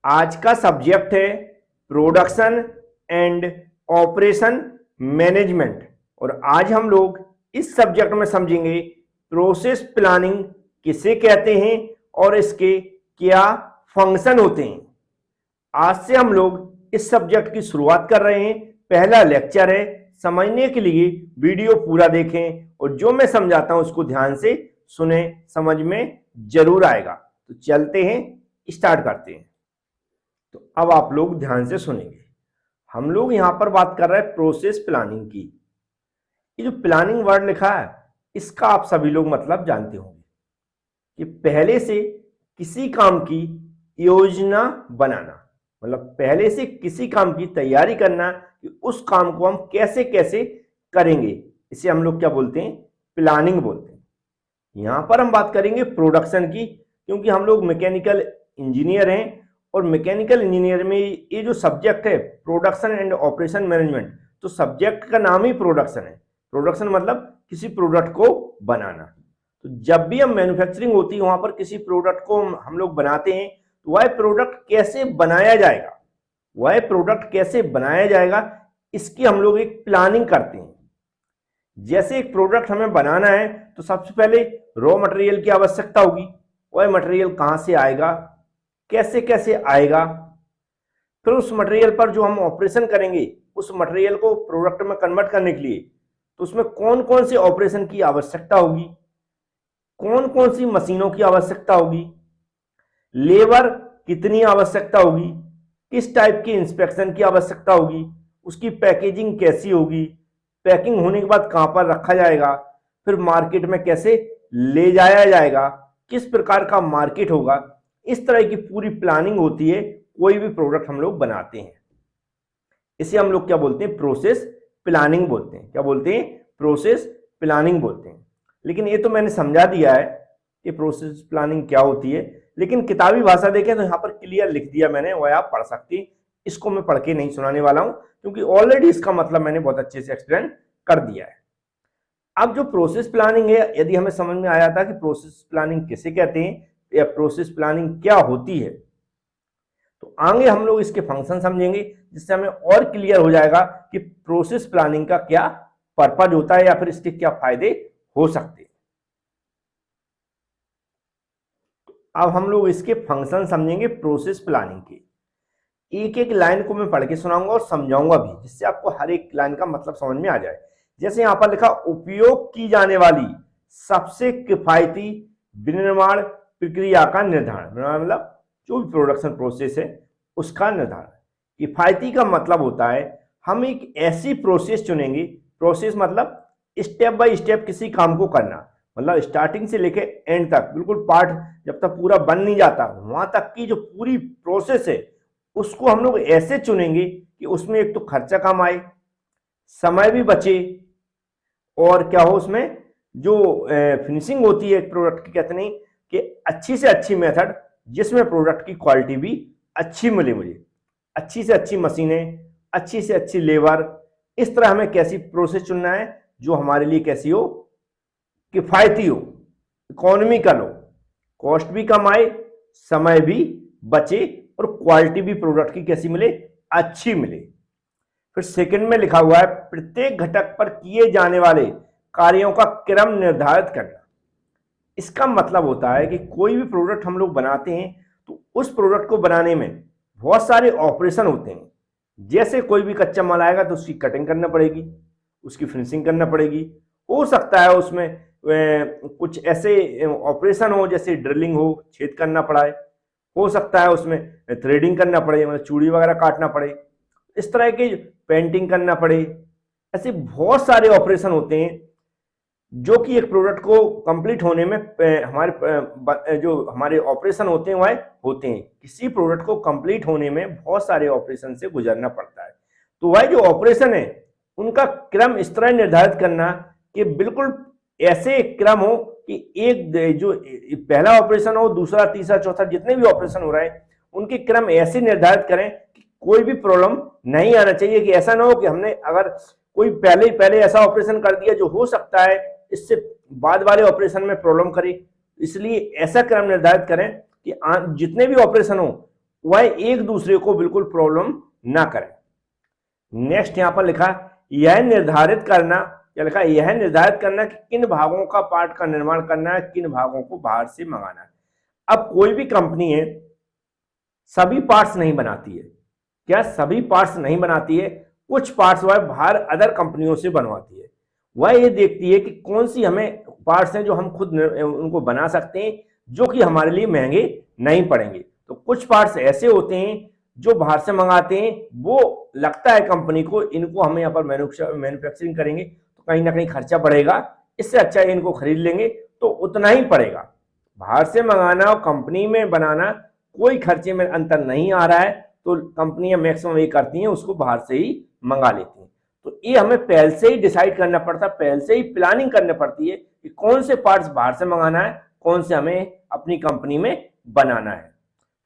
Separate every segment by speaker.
Speaker 1: आज का सब्जेक्ट है प्रोडक्शन एंड ऑपरेशन मैनेजमेंट और आज हम लोग इस सब्जेक्ट में समझेंगे प्रोसेस प्लानिंग किसे कहते हैं और इसके क्या फंक्शन होते हैं। आज से हम लोग इस सब्जेक्ट की शुरुआत कर रहे हैं। पहला लेक्चर है, समझने के लिए वीडियो पूरा देखें और जो मैं समझाता हूं उसको ध्यान से सुने, समझ में जरूर आएगा। तो चलते हैं, स्टार्ट करते हैं। तो अब आप लोग ध्यान से सुनेंगे। हम लोग यहां पर बात कर रहे हैं प्रोसेस प्लानिंग की। ये जो प्लानिंग वर्ड लिखा है इसका आप सभी लोग मतलब जानते होंगे कि पहले से किसी काम की योजना बनाना, मतलब पहले से किसी काम की तैयारी करना कि उस काम को हम कैसे कैसे करेंगे, इसे हम लोग क्या बोलते हैं, प्लानिंग बोलते हैं। यहां पर हम बात करेंगे प्रोडक्शन की, क्योंकि हम लोग मैकेनिकल इंजीनियर हैं और मैकेनिकल इंजीनियर में ये जो सब्जेक्ट है प्रोडक्शन एंड ऑपरेशन मैनेजमेंट, तो सब्जेक्ट का नाम ही प्रोडक्शन है। प्रोडक्शन मतलब किसी प्रोडक्ट को बनाना। तो जब भी हम मैन्युफैक्चरिंग होती है वहां पर किसी प्रोडक्ट को हम लोग बनाते हैं तो वह प्रोडक्ट कैसे बनाया जाएगा, वह प्रोडक्ट कैसे बनाया जाएगा, इसकी हम लोग एक प्लानिंग करते हैं। जैसे एक प्रोडक्ट हमें बनाना है तो सबसे पहले रॉ मटेरियल की आवश्यकता होगी। वह मटेरियल कहां से आएगा, कैसे कैसे आएगा, फिर उस मटेरियल पर जो हम ऑपरेशन करेंगे उस मटेरियल को प्रोडक्ट में कन्वर्ट करने के लिए तो उसमें कौन कौन से ऑपरेशन की आवश्यकता होगी, कौन कौन सी मशीनों की आवश्यकता होगी, लेबर कितनी आवश्यकता होगी, किस टाइप की इंस्पेक्शन की आवश्यकता होगी, उसकी पैकेजिंग कैसी होगी, पैकिंग होने के बाद कहां पर रखा जाएगा, फिर मार्केट में कैसे ले जाया जाएगा, किस प्रकार का मार्केट होगा। इस तरह की पूरी प्लानिंग होती है कोई भी प्रोडक्ट हम लोग बनाते हैं। इसे हम लोग क्या बोलते हैं, प्रोसेस प्लानिंग बोलते हैं। क्या बोलते हैं, प्रोसेस प्लानिंग बोलते हैं। लेकिन ये तो मैंने समझा दिया है कि प्रोसेस प्लानिंग क्या होती है, लेकिन किताबी भाषा देखें तो यहाँ पर क्लियर लिख दिया मैंने, वह आप पढ़ सकते हैं। इसको मैं पढ़ के नहीं सुनाने वाला हूं क्योंकि ऑलरेडी इसका मतलब मैंने बहुत अच्छे से एक्सप्लेन कर दिया है। अब जो प्रोसेस प्लानिंग है, यदि हमें समझ में आया था कि प्रोसेस प्लानिंग किसे कहते हैं या प्रोसेस प्लानिंग क्या होती है, तो आगे हम लोग इसके फंक्शन समझेंगे जिससे हमें और क्लियर हो जाएगा कि प्रोसेस प्लानिंग का क्या पर्पज होता है या फिर इसके क्या फायदे हो सकते हैं। अब हम लोग इसके फंक्शन समझेंगे प्रोसेस प्लानिंग के। एक एक लाइन को मैं पढ़ के सुनाऊंगा और समझाऊंगा भी, जिससे आपको हर एक लाइन का मतलब समझ में आ जाए। जैसे यहां पर लिखा, उपयोग की जाने वाली सबसे किफायती विनिर्माण प्रक्रिया का निर्धारण, मतलब जो भी प्रोडक्शन प्रोसेस है उसका निर्धारण। किफायती का मतलब होता है हम एक ऐसी प्रोसेस चुनेंगे, प्रोसेस मतलब स्टेप बाय स्टेप किसी काम को करना, मतलब स्टार्टिंग से लेके एंड तक बिल्कुल पार्ट जब तक पूरा बन नहीं जाता वहां तक की जो पूरी प्रोसेस है उसको हम लोग ऐसे चुनेंगे कि उसमें एक तो खर्चा कम आए, समय भी बचे और क्या हो उसमें जो फिनिशिंग होती है एक प्रोडक्ट की, कहते नहीं कि अच्छी से अच्छी मेथड जिसमें प्रोडक्ट की क्वालिटी भी अच्छी मिले, मुझे अच्छी से अच्छी मशीनें, अच्छी से अच्छी लेबर। इस तरह हमें कैसी प्रोसेस चुनना है जो हमारे लिए कैसी हो, किफायती हो, इकोनॉमिकल हो, कॉस्ट भी कम आए, समय भी बचे और क्वालिटी भी प्रोडक्ट की कैसी मिले, अच्छी मिले। फिर सेकंड में लिखा हुआ है, प्रत्येक घटक पर किए जाने वाले कार्यों का क्रम निर्धारित करना। इसका मतलब होता है कि कोई भी प्रोडक्ट हम लोग बनाते हैं तो उस प्रोडक्ट को बनाने में बहुत सारे ऑपरेशन होते हैं। जैसे कोई भी कच्चा माल आएगा तो उसकी कटिंग करना पड़ेगी, उसकी फिनिशिंग करना पड़ेगी। हो सकता है उसमें कुछ ऐसे ऑपरेशन हो जैसे ड्रिलिंग हो, छेद करना पड़े, हो सकता है उसमें थ्रेडिंग करना पड़े, मतलब चूड़ी वगैरह काटना पड़े, इस तरह की पेंटिंग करना पड़े। ऐसे बहुत सारे ऑपरेशन होते हैं जो कि एक प्रोडक्ट को कंप्लीट होने में हमारे जो हमारे ऑपरेशन होते हैं वह होते हैं। किसी प्रोडक्ट को कंप्लीट होने में बहुत सारे ऑपरेशन से गुजरना पड़ता है। तो वह जो ऑपरेशन है उनका क्रम इस तरह निर्धारित करना कि बिल्कुल ऐसे क्रम हो कि एक जो पहला ऑपरेशन हो, दूसरा, तीसरा, चौथा, जितने भी ऑपरेशन हो रहे हैं उनके क्रम ऐसे निर्धारित करें कि कोई भी प्रॉब्लम नहीं आना चाहिए। कि ऐसा ना हो कि हमने अगर कोई पहले ऐसा ऑपरेशन कर दिया जो हो सकता है इससे बाद वाले ऑपरेशन में प्रॉब्लम करे। इसलिए ऐसा क्रम निर्धारित करें कि जितने भी ऑपरेशन हो वह एक दूसरे को बिल्कुल प्रॉब्लम ना करें। नेक्स्ट यहां पर लिखा यह निर्धारित करना, क्या लिखा, यह निर्धारित करना कि किन भागों का पार्ट का निर्माण करना है, किन भागों को बाहर से मंगाना है। अब कोई भी कंपनी है सभी पार्ट्स नहीं बनाती है, क्या सभी पार्ट्स नहीं बनाती है, कुछ पार्ट्स वह बाहर अदर कंपनियों से बनवाती है। वह ये देखती है कि कौन सी हमें पार्ट्स हैं जो हम खुद उनको बना सकते हैं, जो कि हमारे लिए महंगे नहीं पड़ेंगे। तो कुछ पार्ट्स ऐसे होते हैं जो बाहर से मंगाते हैं, वो लगता है कंपनी को इनको हमें यहाँ पर मैन्युफैक्चरिंग करेंगे तो कहीं ना कहीं खर्चा बढ़ेगा, इससे अच्छा है इनको खरीद लेंगे तो उतना ही पड़ेगा। बाहर से मंगाना और कंपनी में बनाना कोई खर्चे में अंतर नहीं आ रहा है, तो कंपनियां मैक्सिमम ये करती हैं उसको बाहर से ही मंगा लेती हैं। तो ये हमें पहले से ही डिसाइड करना पड़ता है, पहले से ही प्लानिंग करनी पड़ती है कि कौन से पार्ट्स बाहर से मंगाना है, कौन से हमें अपनी कंपनी में बनाना है।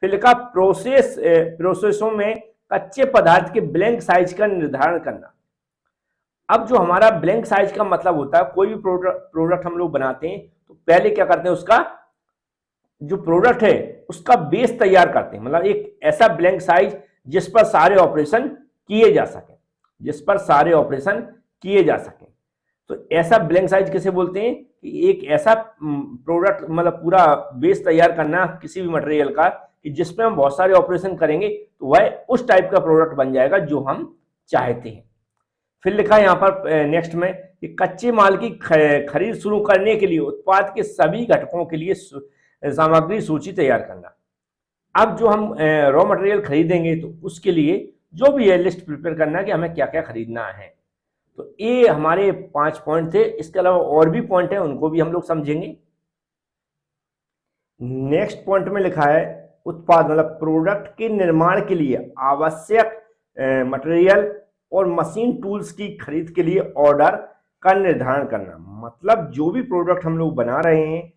Speaker 1: फिर लिखा प्रोसेसों में कच्चे पदार्थ के ब्लैंक साइज का निर्धारण करना। अब जो हमारा ब्लैंक साइज का मतलब होता है, कोई भी प्रोडक्ट हम लोग बनाते हैं तो पहले क्या करते हैं, उसका जो प्रोडक्ट है उसका बेस तैयार करते हैं, मतलब एक ऐसा ब्लैंक साइज जिस पर सारे ऑपरेशन किए जा सके, जिस पर सारे ऑपरेशन किए जा सके। तो ऐसा ब्लैंक साइज किसे बोलते हैं कि एक ऐसा प्रोडक्ट, मतलब पूरा बेस तैयार करना किसी भी मटेरियल का कि जिसमें हम बहुत सारे ऑपरेशन करेंगे तो वह उस टाइप का प्रोडक्ट बन जाएगा जो हम चाहते हैं। फिर लिखा है यहाँ पर नेक्स्ट में कि कच्चे माल की खरीद शुरू करने के लिए उत्पाद के सभी घटकों के लिए सामग्री सूची तैयार करना। अब जो हम रॉ मटेरियल खरीदेंगे तो उसके लिए जो भी है लिस्ट प्रिपेयर करना कि हमें क्या क्या खरीदना है। तो ये हमारे 5 पॉइंट थे, इसके अलावा और भी पॉइंट है, उनको भी हम लोग समझेंगे। नेक्स्ट पॉइंट में लिखा है उत्पाद मतलब प्रोडक्ट के निर्माण के लिए आवश्यक मटेरियल और मशीन टूल्स की खरीद के लिए ऑर्डर का निर्धारण करना। मतलब जो भी प्रोडक्ट हम लोग बना रहे हैं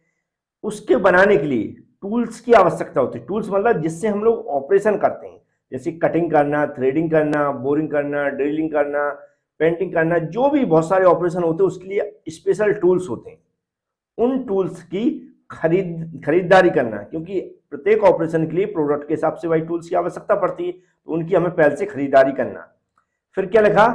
Speaker 1: उसके बनाने के लिए टूल्स की आवश्यकता होती है। टूल्स मतलब जिससे हम लोग ऑपरेशन करते हैं, जैसे कटिंग करना, थ्रेडिंग करना, बोरिंग करना, ड्रिलिंग करना, पेंटिंग करना, जो भी बहुत सारे ऑपरेशन होते हैं उसके लिए स्पेशल टूल्स होते हैं। उन टूल्स की खरीदारी करना, क्योंकि प्रत्येक ऑपरेशन के लिए प्रोडक्ट के हिसाब से वही टूल्स की आवश्यकता पड़ती है, तो उनकी हमें पहले से खरीदारी करना। फिर क्या लिखा,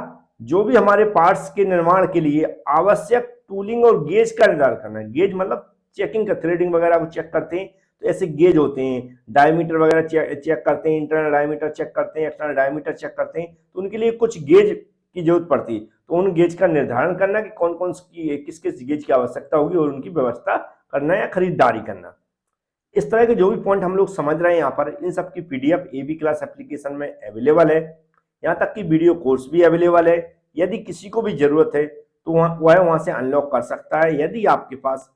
Speaker 1: जो भी हमारे पार्ट्स के निर्माण के लिए आवश्यक टूलिंग और गेज का निर्धारण करना। गेज मतलब चेकिंग का, थ्रेडिंग वगैरह को चेक करते हैं तो ऐसे गेज होते हैं, डायमीटर वगैरह चेक करते हैं, इंटरनल डायमीटर चेक करते हैं, एक्सटर्नल डायमीटर चेक करते हैं, तो उनके लिए कुछ गेज की जरूरत पड़ती है। तो उन गेज का निर्धारण करना कि कौन कौन की किस किस गेज की आवश्यकता होगी और उनकी व्यवस्था करना या खरीदारी करना। इस तरह के जो भी पॉइंट हम लोग समझ रहे हैं यहाँ पर, इन सब की पीडीएफ एबी क्लास एप्लीकेशन में अवेलेबल है। यहाँ तक कि वीडियो कोर्स भी अवेलेबल है। यदि किसी को भी जरूरत है तो वह वहां से अनलॉक कर सकता है। यदि आपके पास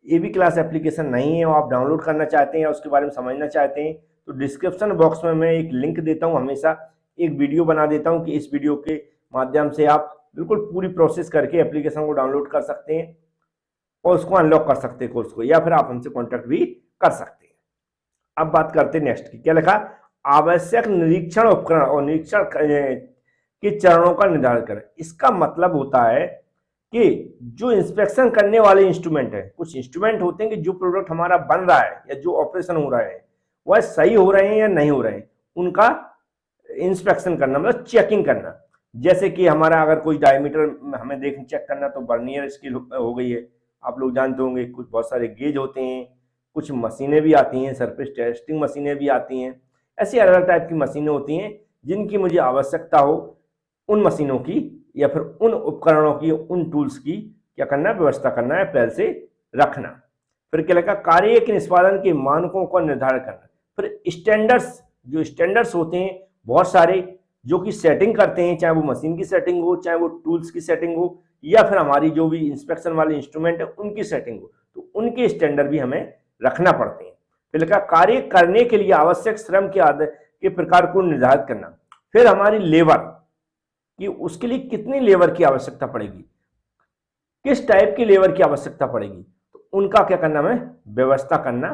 Speaker 1: एबी क्लास एप्लीकेशन नहीं है और आप डाउनलोड करना चाहते हैं या उसके बारे में समझना चाहते हैं तो डिस्क्रिप्शन बॉक्स में मैं एक लिंक देता हूं, हमेशा एक वीडियो बना देता हूं कि इस वीडियो के माध्यम से आप बिल्कुल पूरी प्रोसेस करके एप्लीकेशन को डाउनलोड कर सकते हैं और उसको अनलॉक कर सकते हैं कोर्स को, या फिर आप हमसे कॉन्टैक्ट भी कर सकते हैं। अब बात करते हैं नेक्स्ट की। क्या लिखा, आवश्यक निरीक्षण उपकरण और निरीक्षण के चरणों का निर्धारण करें। इसका मतलब होता है कि जो इंस्पेक्शन करने वाले इंस्ट्रूमेंट है, कुछ इंस्ट्रूमेंट होते हैं कि जो प्रोडक्ट हमारा बन रहा है या जो ऑपरेशन हो रहा है वह सही हो रहे हैं या नहीं हो रहे हैं, उनका इंस्पेक्शन करना मतलब चेकिंग करना। जैसे कि हमारा अगर कोई डायमीटर हमें चेक करना तो बर्नियर स्केल हो गई है, आप लोग जानते होंगे। कुछ बहुत सारे गेज होते हैं, कुछ मशीनें भी आती हैं, सरफेस टेस्टिंग मशीनें भी आती हैं। ऐसी अलग अलग टाइप की मशीनें होती हैं जिनकी मुझे आवश्यकता हो, उन मशीनों की या फिर उन उपकरणों की, उन टूल्स की क्या करना है, व्यवस्था करना है, पहले से रखना। फिर क्या लिखा, कार्य के निष्पादन के मानकों का निर्धारण करना। फिर स्टैंडर्ड्स, जो स्टैंडर्ड्स होते हैं बहुत सारे जो कि सेटिंग करते हैं, चाहे वो मशीन की सेटिंग हो, चाहे वो टूल्स की सेटिंग हो, या फिर हमारी जो भी इंस्पेक्शन वाले इंस्ट्रूमेंट है उनकी सेटिंग हो, तो उनके स्टैंडर्ड भी हमें रखना पड़ते हैं। फिर लिखा, कार्य करने के लिए आवश्यक श्रम के प्रकार को निर्धारित करना। फिर हमारी लेबर कि उसके लिए कितनी लेबर की आवश्यकता पड़ेगी, किस टाइप की लेबर की आवश्यकता पड़ेगी, तो उनका क्या करना, हमें व्यवस्था करना।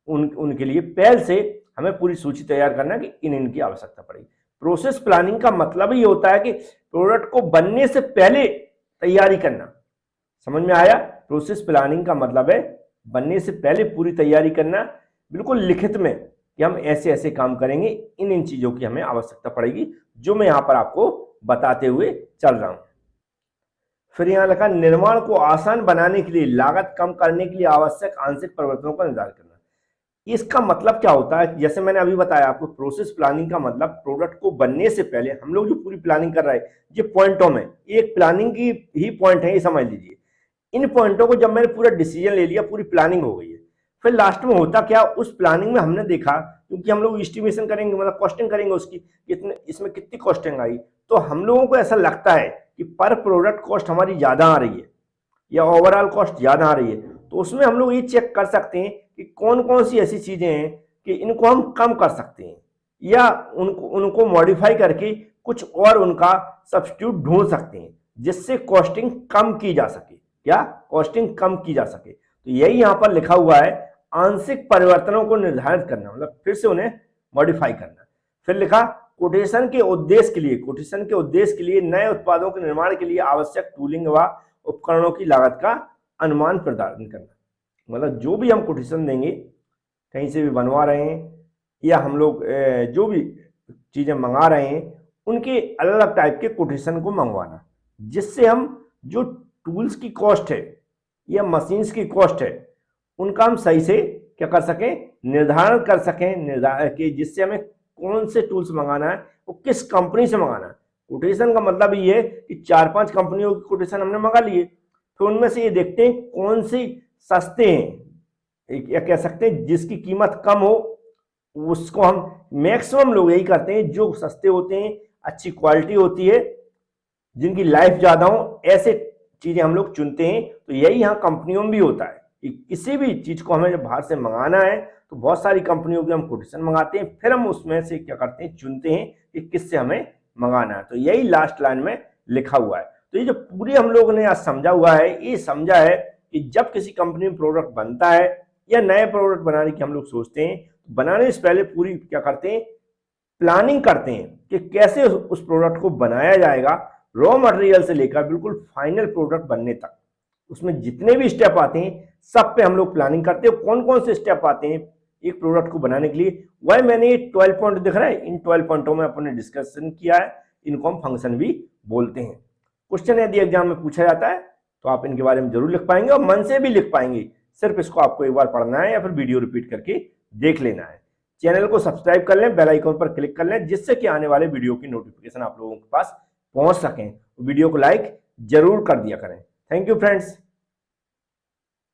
Speaker 1: उनके लिए पहले से हमें पूरी सूची तैयार करना कि इनकी आवश्यकता पड़ेगी। प्रोसेस प्लानिंग का मतलब ही होता है कि प्रोडक्ट को बनने से पहले तैयारी करना। समझ में आया? प्रोसेस प्लानिंग का मतलब है बनने से पहले पूरी तैयारी करना, बिल्कुल लिखित में कि हम ऐसे ऐसे काम करेंगे, इन इन चीजों की हमें आवश्यकता पड़ेगी, जो मैं यहां पर आपको बताते हुए चल रहा हूं। फिर यहां लिखा निर्माण को आसान बनाने के लिए लागत कम करने के लिए आवश्यक आंशिक परिवर्तनों का निर्धारण करना। इसका मतलब क्या होता है, जैसे मैंने अभी बताया आपको, प्रोसेस प्लानिंग का मतलब प्रोडक्ट को बनने से पहले हम लोग जो पूरी प्लानिंग कर रहे हैं, ये पॉइंटों में एक प्लानिंग की ही पॉइंट है, ये समझ लीजिए। इन पॉइंटों को जब मैंने पूरा डिसीजन ले लिया, पूरी प्लानिंग हो गई है, फिर लास्ट में होता क्या, उस प्लानिंग में हमने देखा, क्योंकि हम लोग एस्टिमेशन करेंगे, मतलब कॉस्टिंग करेंगे उसकी, कितने इसमें कितनी कॉस्टिंग आई, तो हम लोगों को ऐसा लगता है कि पर प्रोडक्ट कॉस्ट हमारी ज्यादा आ रही है या ओवरऑल कॉस्ट ज्यादा आ रही है, तो उसमें हम लोग ये चेक कर सकते हैं कि कौन कौन सी ऐसी चीजें हैं कि इनको हम कम कर सकते हैं या उनको मॉडिफाई करके कुछ और उनका सब्स्टिट्यूट ढूंढ सकते हैं, जिससे कॉस्टिंग कम की जा सके। क्या कॉस्टिंग कम की जा सके, तो यही यहां पर लिखा हुआ है, आंशिक परिवर्तनों को निर्धारित करना, मतलब फिर से उन्हें मॉडिफाई करना। फिर लिखा कोटेशन के उद्देश्य के लिए, कोटेशन के उद्देश्य के लिए नए उत्पादों के निर्माण के लिए आवश्यक टूलिंग व उपकरणों की लागत का अनुमान प्रदान करना। मतलब जो भी हम कोटेशन देंगे, कहीं से भी बनवा रहे हैं या हम लोग जो भी चीजें मंगा रहे हैं, उनके अलग अलग टाइप के कोटेशन को मंगवाना, जिससे हम जो टूल्स की कॉस्ट है या मशीन्स की कॉस्ट है, उनका हम सही से क्या कर सकें, निर्धारण कर सकें, निर्धारण कि जिससे हमें कौन से टूल्स मंगाना है, वो किस कंपनी से मंगाना है। कोटेशन का मतलब ये है कि 4-5 कंपनियों की कोटेशन हमने मंगा लिए, तो उनमें से ये देखते हैं कौन सी सस्ते हैं, या कह सकते हैं जिसकी कीमत कम हो, उसको हम मैक्सिमम लोग यही करते हैं, जो सस्ते होते हैं, अच्छी क्वालिटी होती है, जिनकी लाइफ ज्यादा हो, ऐसे चीजें हम लोग चुनते हैं। तो यही यहाँ कंपनियों में भी होता है कि किसी भी चीज को हमें जब बाहर से मंगाना है, तो बहुत सारी कंपनियों की हम कोटेशन मंगाते हैं, फिर हम उसमें से क्या करते हैं, चुनते हैं कि किससे हमें मंगाना है। तो यही लास्ट लाइन में लिखा हुआ है। तो ये जो पूरी हम लोगों ने आज समझा हुआ है, ये समझा है कि जब किसी कंपनी में प्रोडक्ट बनता है या नए प्रोडक्ट बनाने की हम लोग सोचते हैं, तो बनाने से पहले पूरी क्या करते हैं, प्लानिंग करते हैं कि कैसे उस प्रोडक्ट को बनाया जाएगा, रॉ मटेरियल से लेकर बिल्कुल फाइनल प्रोडक्ट बनने तक। उसमें जितने भी स्टेप आते हैं, सब पे हम लोग प्लानिंग करते हैं। कौन कौन से स्टेप आते हैं एक प्रोडक्ट को बनाने के लिए, वही मैंने 12 पॉइंट दिख रहा है, इन 12 पॉइंटों में अपने डिस्कशन किया है। इनको हम फंक्शन भी बोलते हैं। क्वेश्चन यदि एग्जाम में पूछा जाता है, तो आप इनके बारे में जरूर लिख पाएंगे और मन से भी लिख पाएंगे। सिर्फ इसको आपको एक बार पढ़ना है या फिर वीडियो रिपीट करके देख लेना है। चैनल को सब्सक्राइब कर लें, बेल आइकन पर क्लिक कर लें, जिससे कि आने वाले वीडियो की नोटिफिकेशन आप लोगों के पास पहुंच सकें। वीडियो को लाइक जरूर कर दिया करें। Thank you friends.